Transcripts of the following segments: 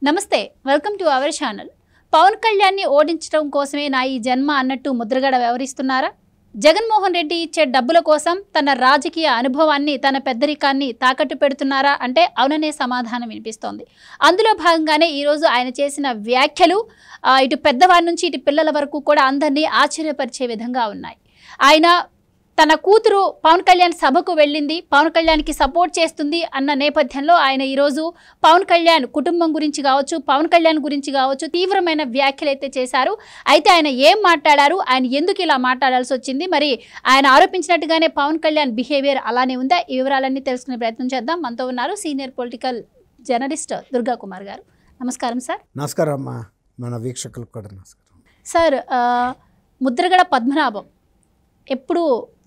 నమస్తే welcome to our channel. Pawan కళ్యాణ్ని ఓడించడం కోసమే నా ఈ జన్మ అన్నట్టు ముద్రగడ వ్యవహరిస్తున్నారా? జగన్మోహన్ రెడ్డి ఇచ్చే డబ్బుల కోసం తన రాజకీయ అనుభవాన్ని, తన పెద్దరికాన్ని తాకట్టు పెడుతున్నారా అంటే అవుననే సమాధానం వినిపిస్తోంది. అందులో భాగంగానే ఈరోజు ఆయన చేసిన వ్యాఖ్యలు ఇటు పెద్దవారి నుంచి ఇటు పిల్లల వరకు కూడా అందరినీ ఆశ్చర్యపరిచే విధంగా ఉన్నాయి. ఆయన తన కూతురు పవన్ కళ్యాణ్ సభకు వెళ్ళింది, పవన్ కళ్యాణ్కి సపోర్ట్ చేస్తుంది అన్న నేపథ్యంలో ఆయన ఈరోజు పవన్ కళ్యాణ్ కుటుంబం గురించి కావచ్చు, పవన్ కళ్యాణ్ గురించి కావచ్చు తీవ్రమైన వ్యాఖ్యలు అయితే చేశారు. అయితే ఆయన ఏం మాట్లాడారు, ఆయన ఎందుకు ఇలా మాట్లాడాల్సి వచ్చింది, మరి ఆయన ఆరోపించినట్టుగానే పవన్ కళ్యాణ్ బిహేవియర్ అలానే ఉందా? ఈ వివరాలన్నీ తెలుసుకునే ప్రయత్నం చేద్దాం. మనతో ఉన్నారు senior political journalist Durga Kumar గారు. నమస్కారం సార్. నమస్కారం అమ్మా, మన వీక్షకులకు కూడా నమస్కారం సార్. ముద్రగడ పద్మనాభం ఎప్పుడు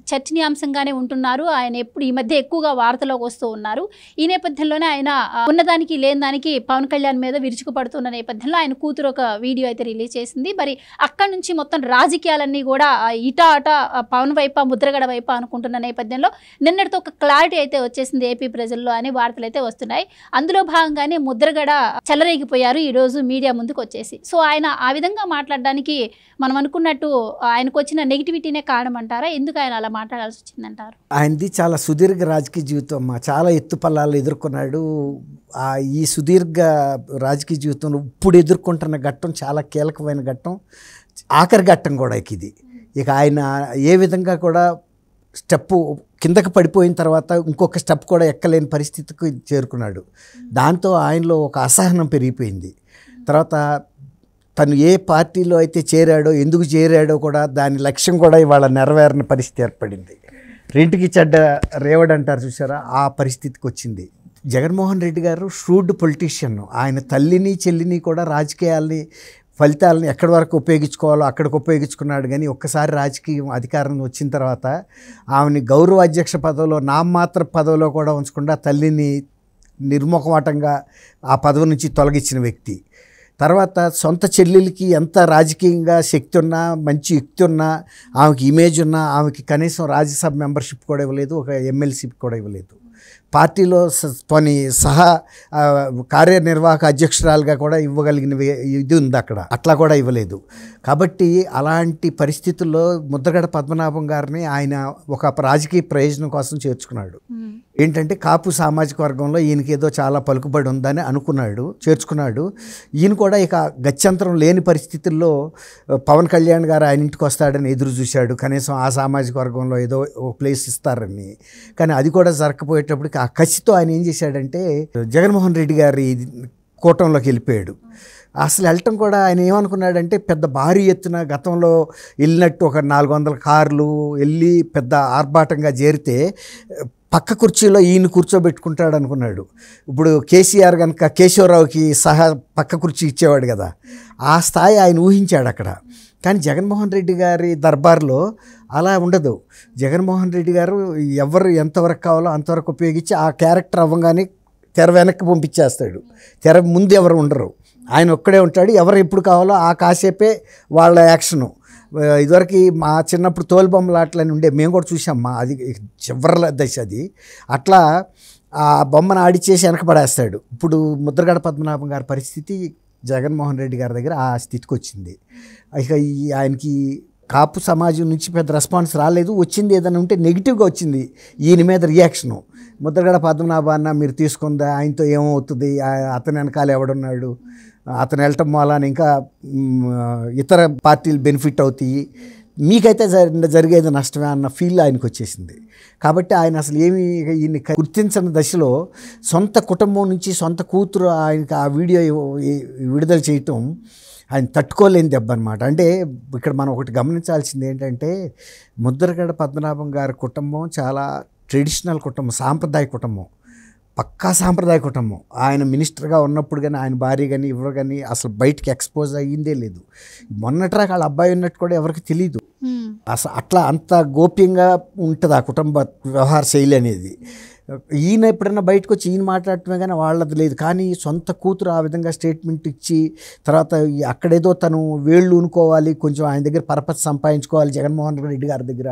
చర్చనీయాంశంగానే ఉంటున్నారు. ఆయన ఎప్పుడు ఈ మధ్య ఎక్కువగా వార్తలోకి వస్తూ ఉన్నారు. ఈ నేపథ్యంలోనే ఆయన ఉన్నదానికి లేని దానికి పవన్ కళ్యాణ్ మీద విరుచుకుపడుతున్న నేపథ్యంలో ఆయన కూతురు ఒక వీడియో అయితే రిలీజ్ చేసింది. మరి అక్కడి నుంచి మొత్తం రాజకీయాలన్నీ కూడా ఇటా అటా పవన్ వైపు ముద్రగడ వైపు అనుకుంటున్న నేపథ్యంలో నిన్నటితో ఒక క్లారిటీ అయితే వచ్చేసింది ఏపీ ప్రజల్లో అనే వార్తలు అయితే వస్తున్నాయి. అందులో భాగంగానే ముద్రగడ చెలరేగిపోయారు ఈరోజు మీడియా ముందుకు వచ్చేసి. సో ఆయన ఆ విధంగా మాట్లాడడానికి మనం అనుకున్నట్టు ఆయనకు వచ్చిన నెగిటివిటీనే కారణం అంటారా? ఎందుకు ఆయన అలా మాట్లాడాల్సి వచ్చిందంటారు? ఆయనది చాలా సుదీర్ఘ రాజకీయ జీవితం అమ్మా, చాలా ఎత్తుపల్లాలు ఎదుర్కొన్నాడు. ఈ సుదీర్ఘ రాజకీయ జీవితంలో ఇప్పుడు ఎదుర్కొంటున్న ఘట్టం చాలా కీలకమైన ఘట్టం, ఆఖరి ఘట్టం కూడా ఇది. ఇక ఆయన ఏ విధంగా కూడా స్టెప్పు కిందకి పడిపోయిన తర్వాత ఇంకొక స్టెప్ కూడా ఎక్కలేని పరిస్థితికి చేరుకున్నాడు. దాంతో ఆయనలో ఒక అసహనం పెరిగిపోయింది. తర్వాత తను ఏ పార్టీలో అయితే చేరాడో, ఎందుకు చేరాడో కూడా దాని లక్ష్యం కూడా ఇవాళ నెరవేరని పరిస్థితి ఏర్పడింది. రెంటికి చెడ్డ రేవడ్ అంటారు చూసారా, ఆ పరిస్థితికి వచ్చింది. జగన్మోహన్ రెడ్డి గారు ష్రూడ్ పొలిటీషియన్. ఆయన తల్లిని చెల్లిని కూడా రాజకీయాల్ని ఫలితాలను ఎక్కడి వరకు ఉపయోగించుకోవాలో అక్కడికి ఉపయోగించుకున్నాడు. కానీ ఒక్కసారి రాజకీయ అధికారం వచ్చిన తర్వాత ఆమెని గౌరవ అధ్యక్ష పదవిలో, నామమాత్ర పదవిలో కూడా ఉంచకుండా తల్లిని నిర్ముఖమాటంగా ఆ పదవి నుంచి తొలగించిన వ్యక్తి. తర్వాత సొంత చెల్లెలకి ఎంత రాజకీయంగా శక్తి ఉన్నా, మంచి యుక్తి ఉన్నా, ఆమెకి ఇమేజ్ ఉన్నా, ఆమెకి కనీసం రాజ్యసభ మెంబర్షిప్ కూడా ఇవ్వలేదు, ఒక ఎమ్మెల్సీ కూడా ఇవ్వలేదు. పార్టీలో కొన్ని సహా కార్యనిర్వాహక అధ్యక్షురాలుగా కూడా ఇవ్వగలిగిన ఇది ఉంది అక్కడ, అట్లా కూడా ఇవ్వలేదు. కాబట్టి అలాంటి పరిస్థితుల్లో ముద్రగడ పద్మనాభం గారిని ఆయన ఒక రాజకీయ ప్రయోజనం కోసం చేర్చుకున్నాడు. ఏంటంటే కాపు సామాజిక వర్గంలో ఈయనకి ఏదో చాలా పలుకుబడి ఉందని అనుకున్నాడు, చేర్చుకున్నాడు. ఈయన కూడా ఇక గత్యంతరం లేని పరిస్థితుల్లో పవన్ కళ్యాణ్ గారు ఆయన ఇంటికి వస్తాడని ఎదురు చూశాడు, కనీసం ఆ సామాజిక వర్గంలో ఏదో ఒక ప్లేస్ ఇస్తారని. కానీ అది కూడా జరగకపోయేటప్పటికి ఆ కసితో ఆయన ఏం చేశాడంటే జగన్మోహన్ రెడ్డి గారి కూటంలోకి వెళ్ళిపోయాడు. అసలు వెళ్ళటం కూడా ఆయన ఏమనుకున్నాడంటే పెద్ద భారీ ఎత్తున గతంలో వెళ్ళినట్టు ఒక 400 కార్లు వెళ్ళి పెద్ద ఆర్భాటంగా చేరితే పక్క కుర్చీలో ఈయన కూర్చోబెట్టుకుంటాడు అనుకున్నాడు. ఇప్పుడు కేసీఆర్ కనుక కేశవరావుకి సహా పక్క కుర్చీ ఇచ్చేవాడు కదా, ఆ స్థాయి ఆయన ఊహించాడు అక్కడ. కానీ జగన్మోహన్ రెడ్డి గారి దర్బార్లో అలా ఉండదు. జగన్మోహన్ రెడ్డి గారు ఎవరు ఎంతవరకు కావాలో అంతవరకు ఉపయోగించి ఆ క్యారెక్టర్ అవ్వగానే తెర వెనక్కి పంపించేస్తాడు. తెర ముందు ఎవరు ఉండరు, ఆయన ఒక్కడే ఉంటాడు. ఎవరు ఎప్పుడు కావాలో ఆ కాసేపే వాళ్ళ యాక్షను. ఇదివరకు మా చిన్నప్పుడు తోలుబొమ్మలాట్లని ఉండే, మేము కూడా చూసామ్మా, అది చివరి దశ అది. అట్లా ఆ బొమ్మను ఆడిచేసి వెనకబడేస్తాడు. ఇప్పుడు ముద్రగడ పద్మనాభం గారి పరిస్థితి జగన్మోహన్ రెడ్డి గారి దగ్గర ఆ స్థితికి వచ్చింది. ఇక ఆయనకి కాపు సమాజం నుంచి పెద్ద రెస్పాన్స్ రాలేదు. వచ్చింది ఏదైనా ఉంటే నెగిటివ్గా వచ్చింది ఈయన మీద రియాక్షను. ముద్రగడ పద్మనాభాన్న మీరు తీసుకుందా, ఆయనతో ఏమవుతుంది, అతని వెనకాల ఎవడున్నాడు, అతను వెళ్ళటం మూలాన ఇంకా ఇతర పార్టీలు బెనిఫిట్ అవుతాయి, మీకైతే జరిగేది నష్టమే అన్న ఫీల్ ఆయనకు వచ్చేసింది. కాబట్టి ఆయన అసలు ఏమి ఈయన గుర్తించని దశలో సొంత కుటుంబం నుంచి సొంత కూతురు ఆయనకి ఆ వీడియో విడుదల చేయటం ఆయన తట్టుకోలేని దెబ్బ అనమాట. అంటే ఇక్కడ మనం ఒకటి గమనించాల్సింది ఏంటంటే ముద్రగడ పద్మనాభం గారి కుటుంబం చాలా ట్రెడిషనల్ కుటుంబం, సాంప్రదాయ కుటుంబం, పక్కా సాంప్రదాయ కుటుంబం. ఆయన మినిస్టర్గా ఉన్నప్పుడు కానీ ఆయన భార్య కానీ ఎవరు కానీ అసలు బయటికి ఎక్స్పోజ్ అయ్యిందే లేదు. మొన్నట్రా వాళ్ళ అబ్బాయి ఉన్నట్టు కూడా ఎవరికి తెలియదు. అసలు అట్లా అంత గోప్యంగా ఉంటుంది ఆ కుటుంబ వ్యవహార శైలి అనేది. ఈయన ఎప్పుడైనా బయటకు వచ్చి ఈయన మాట్లాడటమే కానీ వాళ్ళది లేదు. కానీ సొంత కూతురు ఆ విధంగా స్టేట్మెంట్ ఇచ్చి తర్వాత అక్కడేదో తను వేళ్ళు ఊనుకోవాలి, కొంచెం ఆయన దగ్గర పరపతి సంపాదించుకోవాలి జగన్మోహన్ రెడ్డి గారి దగ్గర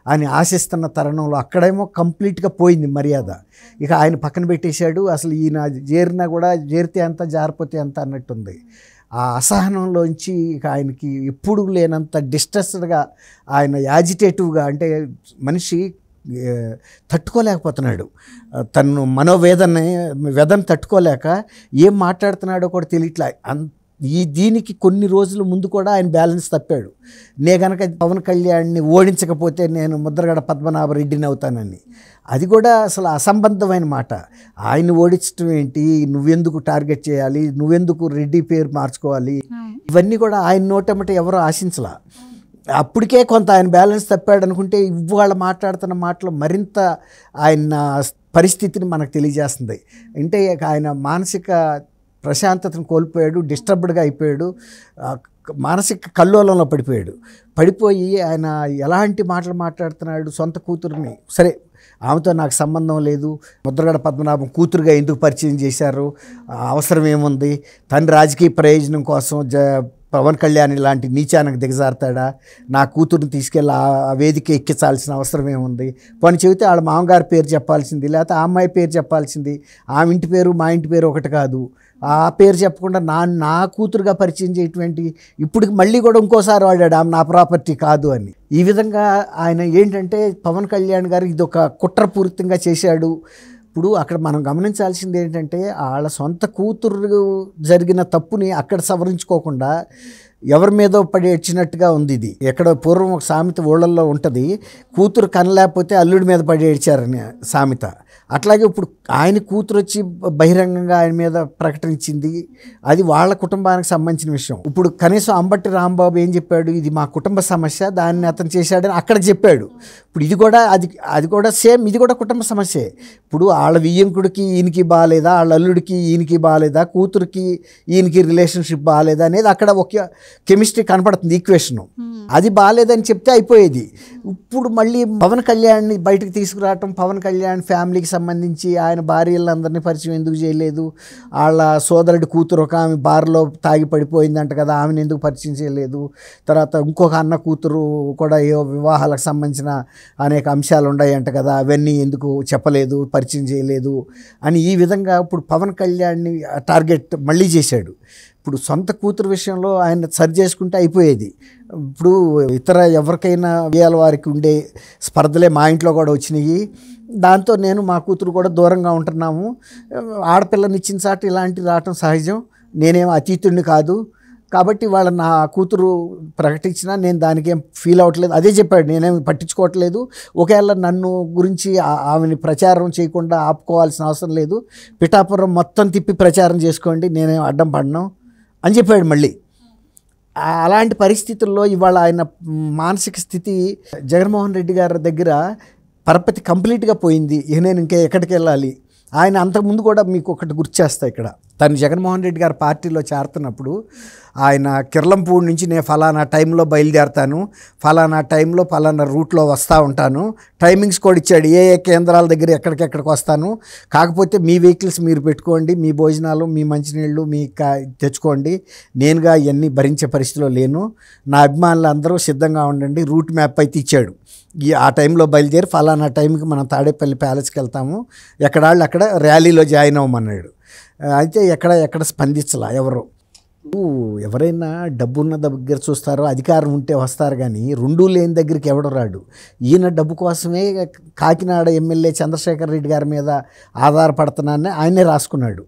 అని ఆశిస్తున్న తరుణంలో అక్కడేమో కంప్లీట్గా పోయింది మర్యాద. ఇక ఆయన పక్కన పెట్టేశాడు. అసలు ఈయన చేరినా కూడా చేరితే ఎంత జారిపోతే ఎంత అన్నట్టుంది. ఆ అసహనంలోంచి ఇక ఆయనకి ఎప్పుడు లేనంత డిస్ట్రెస్డ్గా, ఆయన యాజిటేటివ్గా, అంటే మనిషి తట్టుకోలేకపోతున్నాడు. తను వ్యధను తట్టుకోలేక ఏం మాట్లాడుతున్నాడో కూడా తెలియట్లే. దీనికి కొన్ని రోజుల ముందు కూడా ఆయన బ్యాలెన్స్ తప్పాడు. నే గనక పవన్ కళ్యాణ్ని ఓడించకపోతే నేను ముద్రగడ పద్మనాభరెడ్డిని అవుతానని. అది కూడా అసలు అసంబద్ధమైన మాట. ఆయన ఓడించడం ఏంటి, నువ్వెందుకు టార్గెట్ చేయాలి, నువ్వెందుకు రెడ్డి పేరు మార్చుకోవాలి, ఇవన్నీ కూడా ఆయన నోటమ్మట ఎవరో ఆశించలా. అప్పటికే కొంత ఆయన బ్యాలెన్స్ తప్పాడు అనుకుంటే ఇవాళ మాట్లాడుతున్న మాటలు మరింత ఆయన పరిస్థితిని మనకు తెలియజేస్తుంది. అంటే ఆయన మానసిక ప్రశాంతతను కోల్పోయాడు, డిస్టర్బ్డ్గా అయిపోయాడు, మానసిక కల్లోలంలో పడిపోయి ఆయన ఎలాంటి మాటలు మాట్లాడుతున్నాడు. సొంత కూతురుని, సరే ఆమెతో నాకు సంబంధం లేదు, ముద్రగడ పద్మనాభం కూతురుగా ఎందుకు పరిచయం చేశారు, అవసరం ఏముంది, తండ్రి రాజకీయ ప్రయోజనం కోసం పవన్ కళ్యాణ్ ఇలాంటి నీచానికి దిగజారుతాడా, నా కూతురుని తీసుకెళ్ళి ఆ వేదిక ఎక్కించాల్సిన అవసరం ఏముంది, పని చెబితే వాళ్ళ మామగారి పేరు చెప్పాల్సింది, లేకపోతే ఆ అమ్మాయి పేరు చెప్పాల్సింది, ఆమె ఇంటి పేరు మా ఇంటి పేరు ఒకటి కాదు, ఆ పేరు చెప్పకుండా నా కూతురుగా పరిచయం చేయటువంటి, ఇప్పుడు మళ్ళీ కూడా ఇంకోసారి వాడాడు ఆమె నా ప్రాపర్టీ కాదు అని. ఈ విధంగా ఆయన ఏంటంటే పవన్ కళ్యాణ్ గారు ఇది ఒక కుట్రపూరితంగా చేశాడు. ఇప్పుడు అక్కడ మనం గమనించాల్సింది ఏంటంటే వాళ్ళ సొంత కూతురు జరిగిన తప్పుని అక్కడ సవరించుకోకుండా ఎవరి మీదో పడి ఏడ్చినట్టుగా ఉంది. ఇది ఎక్కడ పూర్వం ఒక సామెత ఊళ్ళల్లో ఉంటుంది, కూతురు కనలేకపోతే అల్లుడి మీద పడి ఏడ్చారని సామెత. అట్లాగే ఇప్పుడు ఆయన కూతురు వచ్చి బహిరంగంగా ఆయన మీద ప్రకటించింది, అది వాళ్ళ కుటుంబానికి సంబంధించిన విషయం. ఇప్పుడు కనీసం అంబటి రాంబాబు ఏం చెప్పాడు, ఇది మా కుటుంబ సమస్య, దాన్ని అతను చేశాడని అక్కడ చెప్పాడు. ఇప్పుడు ఇది కూడా అది కూడా సేమ్, ఇది కూడా కుటుంబ సమస్యే. ఇప్పుడు వాళ్ళ వియ్యంకుడికి ఈయనకి బాగాలేదా, వాళ్ళ అల్లుడికి ఈయనకి బాగాలేదా, కూతురికి ఈయనకి రిలేషన్షిప్ బాగాలేదా అనేది అక్కడ ఒక కెమిస్ట్రీ కనపడుతుంది, ఈక్వేషను. అది బాగాలేదని చెప్తే అయిపోయేది. ఇప్పుడు మళ్ళీ పవన్ కళ్యాణ్ని బయటకు తీసుకురావటం, పవన్ కళ్యాణ్ ఫ్యామిలీకి సంబంధించి ఆయన భార్యలందరినీ పరిచయం ఎందుకు చేయలేదు, వాళ్ళ సోదరుడి కూతురు ఒక ఆమె బార్లో తాగి పడిపోయిందంట కదా, ఆమెను ఎందుకు పరిచయం చేయలేదు, తర్వాత ఇంకొక అన్న కూతురు కూడా ఏ వివాహాలకు సంబంధించిన అనేక అంశాలు ఉన్నాయంట కదా, అవన్నీ ఎందుకు చెప్పలేదు, పరిచయం చేయలేదు అని ఈ విధంగా ఇప్పుడు పవన్ కళ్యాణ్ని టార్గెట్ మళ్ళీ చేశాడు. ఇప్పుడు సొంత కూతురు విషయంలో ఆయన సరి చేసుకుంటే అయిపోయేది. ఇప్పుడు ఇతర ఎవరికైనా వేయాల వారికి ఉండే స్పర్ధలే మా ఇంట్లో కూడా వచ్చినాయి, దాంతో నేను మా కూతురు కూడా దూరంగా ఉంటున్నాము, ఆడపిల్లనిచ్చిన చాటు ఇలాంటివి రావటం సహజం, నేనేం అతీతుడిని కాదు, కాబట్టి వాళ్ళ నా కూతురు ప్రకటించినా నేను దానికి ఏం ఫీల్ అవ్వట్లేదు, అదే చెప్పాడు, నేనేం పట్టించుకోవట్లేదు, ఒకవేళ నన్ను గురించి ఆమెని ప్రచారం చేయకుండా ఆపుకోవాల్సిన అవసరం లేదు, పిఠాపురం మొత్తం తిప్పి ప్రచారం చేసుకోండి, నేనేం అడ్డం పడను అని చెప్పాడు. మళ్ళీ అలాంటి పరిస్థితుల్లో ఇవాళ ఆయన మానసిక స్థితి జగన్మోహన్ రెడ్డి గారి దగ్గర పరపతి కంప్లీట్గా పోయింది. నేను ఇంకా ఎక్కడికి వెళ్ళాలి. ఆయన అంతకుముందు కూడా మీకు ఒకటి గుర్తు చేస్తా, ఇక్కడ తను జగన్మోహన్ రెడ్డి గారి పార్టీలో చేరుతున్నప్పుడు ఆయన కిర్లంపూడి నుంచి నేను ఫలానా టైంలో బయలుదేరుతాను, ఫలానా టైంలో ఫలానా రూట్లో వస్తూ ఉంటాను, టైమింగ్స్ కూడా ఇచ్చాడు, ఏ కేంద్రాల దగ్గర ఎక్కడికెక్కడికి వస్తాను, కాకపోతే మీ వెహికల్స్ మీరు పెట్టుకోండి, మీ భోజనాలు మీ మంచినీళ్ళు మీ తెచ్చుకోండి, నేనుగా ఇవన్నీ భరించే పరిస్థితిలో లేను, నా అభిమానులు అందరూ సిద్ధంగా ఉండండి, రూట్ మ్యాప్ అయితే ఇచ్చాడు. ఆ టైంలో బయలుదేరి ఫలానా టైంకి మనం తాడేపల్లి ప్యాలెస్కి వెళ్తాము, ఎక్కడాళ్ళు అక్కడ ర్యాలీలో జాయిన్ అవ్వమన్నాడు. అయితే ఎక్కడ స్పందించలా ఎవరు. ఎవరైనా డబ్బున్న దగ్గర చూస్తారో, అధికారం ఉంటే వస్తారు, కానీ రెండూ లేని దగ్గరికి ఎవడు రాడు. ఈయన డబ్బు కోసమే కాకినాడ ఎమ్మెల్యే చంద్రశేఖర్ రెడ్డి గారి మీద ఆధారపడుతున్నానని ఆయనే రాసుకున్నాడు.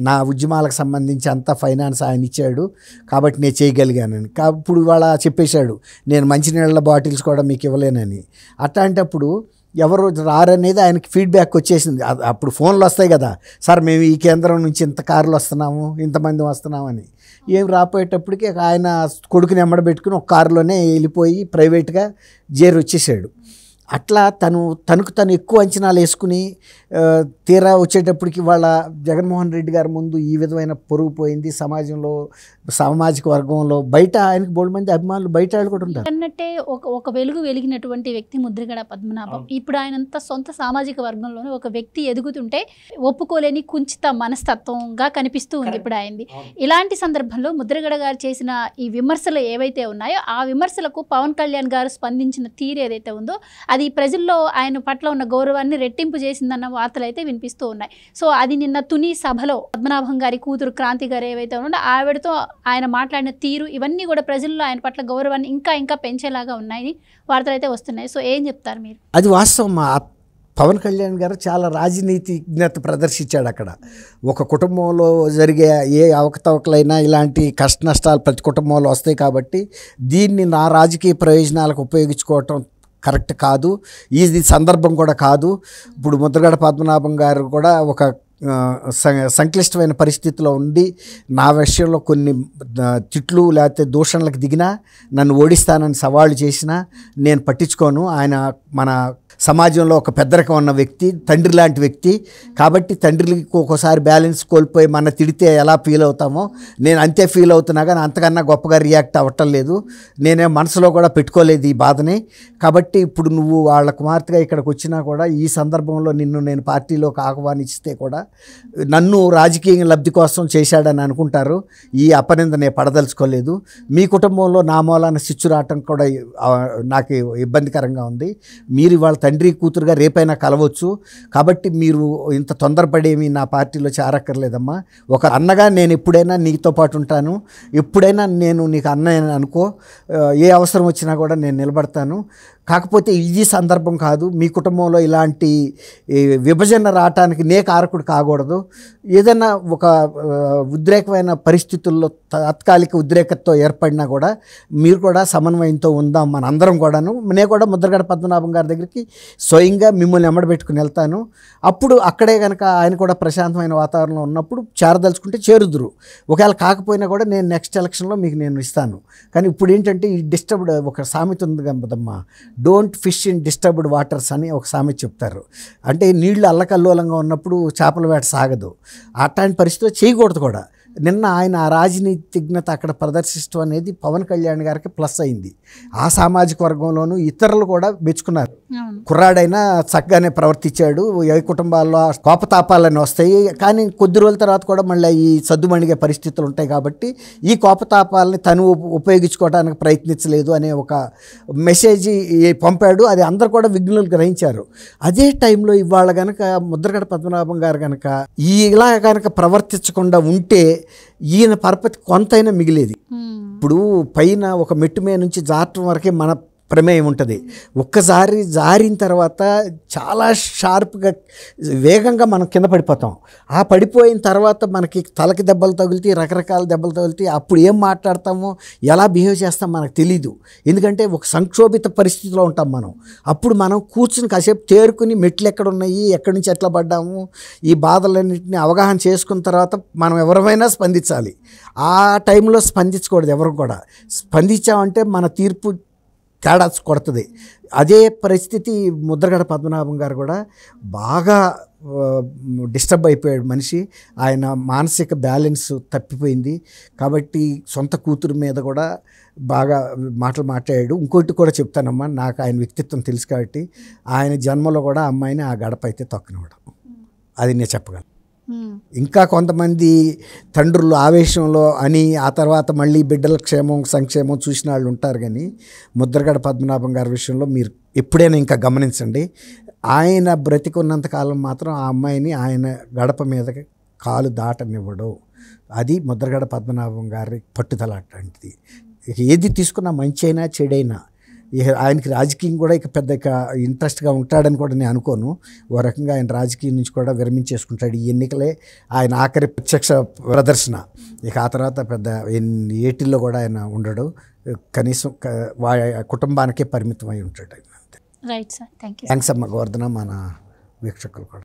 నా ఉద్యమాలకు సంబంధించి అంతా ఫైనాన్స్ ఆయన ఇచ్చాడు కాబట్టి నేను చేయగలిగానని. ఇప్పుడు ఇవాళ చెప్పేశాడు నేను మంచినీళ్ళ బాటిల్స్ కూడా మీకు ఇవ్వలేనని. అట్లాంటప్పుడు ఎవరు రారనేది ఆయనకి ఫీడ్బ్యాక్ వచ్చేసింది. అప్పుడు ఫోన్లు వస్తాయి కదా, సార్ మేము ఈ కేంద్రం నుంచి ఇంత కార్లు వస్తున్నాము, ఇంతమంది వస్తున్నామని. ఏం రాపోయేటప్పటికి ఆయన కొడుకుని ఎమ్మడబెట్టుకుని ఒక కారులోనే వెళ్ళిపోయి ప్రైవేట్గా వచ్చేసాడు. అట్లా తనకు తను ఎక్కువ అంచనాలు వేసుకుని తీరా వచ్చేటప్పటికి వాళ్ళ జగన్మోహన్ రెడ్డి గారి ముందు ఈ విధమైన పొరుగు పోయింది సమాజంలో, సామాజిక వర్గంలో. బయట ఆయనకు బోల్డ్ మంది అభిమానులు బయట వాళ్ళు కూడా ఉంటారు. అన్నట్టే ఒక వెలుగు వెలిగినటువంటి వ్యక్తి ముద్రగడ పద్మనాభం. ఇప్పుడు ఆయనంత సొంత సామాజిక వర్గంలోనే ఒక వ్యక్తి ఎదుగుతుంటే ఒప్పుకోలేని కుంచిత మనస్తత్వంగా కనిపిస్తూ ఉంది ఇప్పుడు ఆయనది. ఇలాంటి సందర్భంలో ముద్రగడ గారు చేసిన ఈ విమర్శలు ఏవైతే ఉన్నాయో ఆ విమర్శలకు పవన్ కళ్యాణ్ గారు స్పందించిన తీరు ఏదైతే ఉందో అది ప్రజల్లో ఆయన పట్ల ఉన్న గౌరవాన్ని రెట్టింపు చేసిందన్న వార్తలు అయితే వినిపిస్తూ ఉన్నాయి. సో అది నిన్న తుని సభలో పద్మనాభం గారి కూతురు క్రాంతి గారు ఏవైతే ఉన్నాయో ఆవిడతో ఆయన మాట్లాడిన తీరు ఇవన్నీ కూడా ప్రజల్లో ఆయన పట్ల గౌరవాన్ని ఇంకా పెంచేలాగా ఉన్నాయి వార్తలు అయితే వస్తున్నాయి. సో ఏం చెప్తారు మీరు? అది వాస్తవం. పవన్ కళ్యాణ్ గారు చాలా రాజనీతిజ్ఞత ప్రదర్శించాడు అక్కడ. ఒక కుటుంబంలో జరిగే ఏ అవకతవకలైనా ఇలాంటి కష్ట నష్టాలు ప్రతి కుటుంబంలో వస్తాయి కాబట్టి దీన్ని నా రాజకీయ ప్రయోజనాలకు ఉపయోగించుకోవటం కరెక్ట్ కాదు, ఇది సందర్భం కూడా కాదు. ఇప్పుడు ముద్రగడ పద్మనాభం గారు కూడా ఒక సంక్లిష్టమైన పరిస్థితిలో ఉండి నా విషయంలో కొన్ని తిట్లు లేకపోతే దూషణలకు దిగినా నన్ను ఓడిస్తానని సవాళ్ళు చేసినా నేను పట్టించుకోను. ఆయన మన సమాజంలో ఒక పెద్దరికం ఉన్న వ్యక్తి, తండ్రి లాంటి వ్యక్తి కాబట్టి తండ్రికి ఒక్కోసారి బ్యాలెన్స్ కోల్పోయి మన తిడితే ఎలా ఫీల్ అవుతామో నేను అంతే ఫీల్ అవుతున్నా, కానీ అంతకన్నా గొప్పగా రియాక్ట్ అవ్వటం లేదు. నేనే మనసులో కూడా పెట్టుకోలేదు ఈ బాధని. కాబట్టి ఇప్పుడు నువ్వు వాళ్ళ కుమార్తెగా ఇక్కడికి వచ్చినా కూడా ఈ సందర్భంలో నిన్ను నేను పార్టీలోకి ఆహ్వానిస్తే కూడా నన్ను రాజకీయ లబ్ధి కోసం చేశాడని అనుకుంటారు. ఈ అపనింద నేను పడదలుచుకోలేదు. మీ కుటుంబంలో నా మూలాన చిచ్చు రావటం కూడా నాకు ఇబ్బందికరంగా ఉంది. మీరు ఇవాళ తండ్రి కూతురుగా రేపైనా కలవచ్చు. కాబట్టి మీరు ఇంత తొందరపడేమి నా పార్టీలో చేరక్కర్లేదమ్మా. ఒక అన్నగా నేను ఎప్పుడైనా నీతో పాటు ఉంటాను, ఎప్పుడైనా నేను నీకు అన్నయ్య అనుకో, ఏ అవసరం వచ్చినా కూడా నేను నిలబడతాను. కాకపోతే ఇది సందర్భం కాదు. మీ కుటుంబంలో ఇలాంటి విభజన రావటానికి నే కారకుడు కాకూడదు. ఏదైనా ఒక ఉద్రేకమైన పరిస్థితుల్లో తాత్కాలిక ఉద్రేకతతో ఏర్పడినా కూడా మీరు కూడా సమన్వయంతో ఉందాం మన అందరం కూడాను. నేను కూడా ముద్రగడ పద్మనాభం గారి దగ్గరికి స్వయంగా మిమ్మల్ని ఎమ్మడబెట్టుకుని వెళ్తాను. అప్పుడు అక్కడే కనుక ఆయన కూడా ప్రశాంతమైన వాతావరణంలో ఉన్నప్పుడు చేరదలుచుకుంటే చేరుదురు. ఒకవేళ కాకపోయినా కూడా నేను నెక్స్ట్ ఎలక్షన్లో మీకు నేను ఇస్తాను. కానీ ఇప్పుడు ఏంటంటే ఈ డిస్టర్బ్డ్ ఒక సామెత ఉంది కదమ్మా, don't fish in disturbed waters అని ఒక సామెత చెప్తారు. అంటే నీళ్లు అల్లకల్లోలంగా ఉన్నప్పుడు చేపల వేట సాగదు. అట్లాంటి పరిస్థితిలో చేయకూడదు కూడా. నిన్న ఆయన ఆ రాజనీతిజ్ఞత అక్కడ ప్రదర్శించడం అనేది పవన్ కళ్యాణ్ గారికి ప్లస్ అయింది. ఆ సామాజిక వర్గంలోనూ ఇతరులు కూడా మెచ్చుకున్నారు. కుర్రాడైనా చక్కగానే ప్రవర్తించాడు. ఏ కుటుంబాల్లో కోపతాపాలని వస్తాయి, కానీ కొద్ది రోజుల తర్వాత కూడా మళ్ళీ ఈ సద్దుమణిగే పరిస్థితులు ఉంటాయి. కాబట్టి ఈ కోపతాపాలని తను ఉపయోగించుకోవడానికి ప్రయత్నించలేదు అనే ఒక మెసేజ్ పంపాడు. అది అందరు కూడా విఘ్నులు గ్రహించారు. అదే టైంలో ఇవాళ కనుక ముద్రగడ పద్మనాభం గారు కనుక ఇలా కనుక ప్రవర్తించకుండా ఉంటే ఈయన పరపతి కొంతైనా మిగిలేది. ఇప్పుడు పైన ఒక మెట్టు మీద నుంచి జారటం వరకే మన ప్రమేయం ఉంటుంది. ఒక్కసారి జారిన తర్వాత చాలా షార్ప్గా వేగంగా మనం కింద పడిపోతాం. ఆ పడిపోయిన తర్వాత మనకి తలకి దెబ్బలు తగులుతాయి, రకరకాల దెబ్బలు తగులుతాయి. అప్పుడు ఏం మాట్లాడతామో ఎలా బిహేవ్ చేస్తాం మనకు తెలీదు. ఎందుకంటే ఒక సంక్షోభిత పరిస్థితిలో ఉంటాం మనం. అప్పుడు మనం కూర్చుని కాసేపు తేరుకుని మెట్లు ఎక్కడ ఉన్నాయి, ఎక్కడి నుంచి ఎట్లా పడ్డాము, ఈ బాధలన్నింటినీ అవగాహన చేసుకున్న తర్వాత మనం ఎవరైనా స్పందించాలి. ఆ టైంలో స్పందించకూడదు. ఎవరు కూడా స్పందించామంటే మన తీర్పు తేడా కొడుతుంది. అదే పరిస్థితి ముద్రగడ పద్మనాభం గారు కూడా బాగా డిస్టర్బ్ అయిపోయాడు మనిషి. ఆయన మానసిక బ్యాలెన్స్ తప్పిపోయింది. కాబట్టి సొంత కూతురు మీద కూడా బాగా మాటలు మాట్లాడాడు. ఇంకోటి కూడా చెప్తానమ్మా, నాకు ఆయన వ్యక్తిత్వం తెలుసు కాబట్టి ఆయన జన్మలో కూడా అమ్మాయిని ఆ గడప అయితే తొక్కనివ్వడం, అది నేను చెప్పగలను. ఇంకా కొంతమంది తండ్రులు ఆవేశంలో అని ఆ తర్వాత మళ్ళీ బిడ్డల క్షేమం సంక్షేమం చూసిన వాళ్ళు ఉంటారు. కానీ ముద్రగడ పద్మనాభం గారి విషయంలో మీరు ఎప్పుడైనా ఇంకా గమనించండి, ఆయన బ్రతికున్నంతకాలం మాత్రం ఆ అమ్మాయిని ఆయన గడప మీదకి కాలు దాటనివ్వడు. అది ముద్రగడ పద్మనాభం గారి పట్టుదల. అట్లాంటిది ఏది తీసుకున్నా మంచి అయినా చెడైనా ఆయనకి రాజకీయం కూడా ఇక పెద్ద ఇంట్రెస్ట్గా ఉంటాడని కూడా నేను అనుకోను. ఓ రకంగా ఆయన రాజకీయం నుంచి కూడా విరమించేసుకుంటాడు. ఈ ఎన్నికలే ఆయన ఆఖరి ప్రత్యక్ష ప్రదర్శన. ఇక ఆ తర్వాత పెద్ద ఏటిల్లో కూడా ఆయన ఉండడు. కనీసం కుటుంబానికే పరిమితం అయి ఉంటాడు ఆయన. అంతే. రైట్ సార్, థ్యాంక్స్ అమ్మ గోవర్ధన, మన వీక్షకులు కూడా.